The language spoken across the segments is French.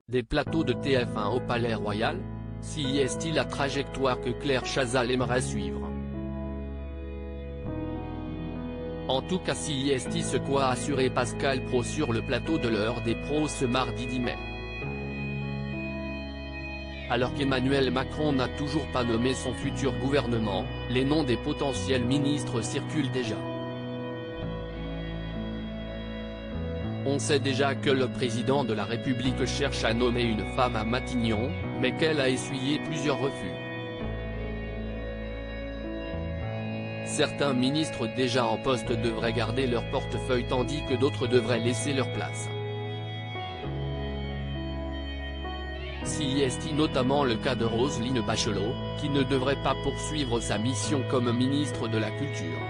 Des plateaux de TF1 au Palais Royal? Si est-il la trajectoire que Claire Chazal aimerait suivre? En tout cas si est ce qu'a assuré Pascal Praud sur le plateau de l'heure des pros ce mardi 10 mai. Alors qu'Emmanuel Macron n'a toujours pas nommé son futur gouvernement, les noms des potentiels ministres circulent déjà. On sait déjà que le président de la République cherche à nommer une femme à Matignon, mais qu'elle a essuyé plusieurs refus. Certains ministres déjà en poste devraient garder leur portefeuille tandis que d'autres devraient laisser leur place. Si est notamment le cas de Roselyne Bachelot, qui ne devrait pas poursuivre sa mission comme ministre de la Culture.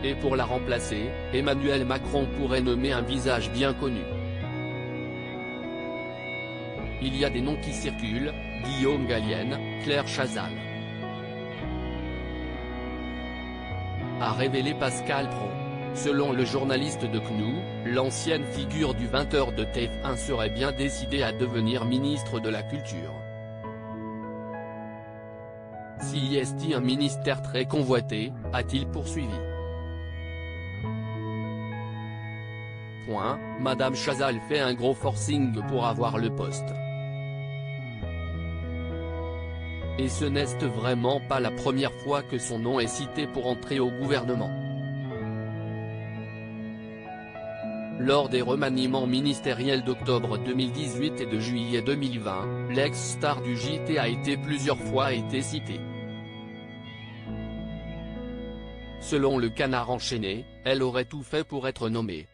Et pour la remplacer, Emmanuel Macron pourrait nommer un visage bien connu. Il y a des noms qui circulent, Guillaume Gallienne, Claire Chazal. A révélé Pascal Praud. Selon le journaliste de CNU, l'ancienne figure du 20h de TF1 serait bien décidée à devenir ministre de la Culture. Si est un ministère très convoité, a-t-il poursuivi. Madame Chazal fait un gros forcing pour avoir le poste. Et ce n'est vraiment pas la première fois que son nom est cité pour entrer au gouvernement. Lors des remaniements ministériels d'octobre 2018 et de juillet 2020, l'ex-star du JT a plusieurs fois été citée. Selon le Canard enchaîné, elle aurait tout fait pour être nommée.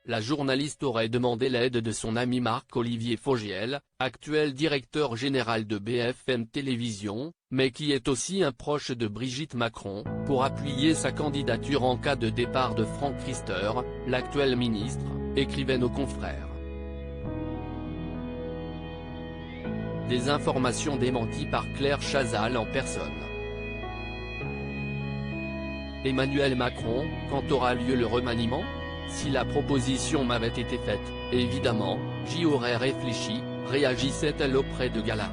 La journaliste aurait demandé l'aide de son ami Marc-Olivier Fogiel, actuel directeur général de BFM Télévision, mais qui est aussi un proche de Brigitte Macron, pour appuyer sa candidature en cas de départ de Franck Riester, l'actuel ministre, écrivaient nos confrères. Des informations démenties par Claire Chazal en personne. Emmanuel Macron, quand aura lieu le remaniement? Si la proposition m'avait été faite, évidemment, j'y aurais réfléchi, réagissait-elle auprès de Gala.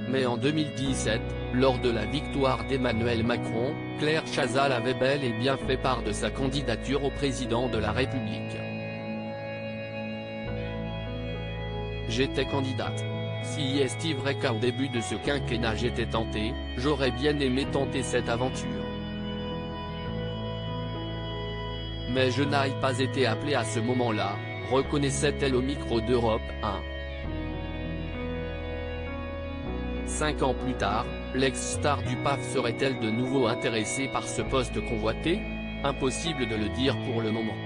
Mais en 2017, lors de la victoire d'Emmanuel Macron, Claire Chazal avait bel et bien fait part de sa candidature au président de la République. J'étais candidate. Si est vrai qu'au début de ce quinquennat j'étais tentée, j'aurais bien aimé tenter cette aventure. Mais je n'ai pas été appelée à ce moment-là, reconnaissait-elle au micro d'Europe 1. 5 ans plus tard, l'ex-star du PAF serait-elle de nouveau intéressée par ce poste convoité? Impossible de le dire pour le moment.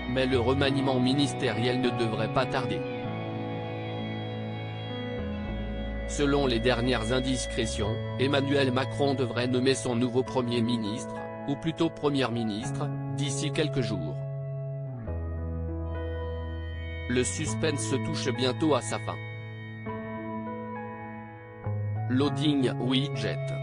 Mais le remaniement ministériel ne devrait pas tarder. Selon les dernières indiscrétions, Emmanuel Macron devrait nommer son nouveau Premier ministre, ou plutôt Première ministre, d'ici quelques jours. Le suspense se touche bientôt à sa fin. Loading widget.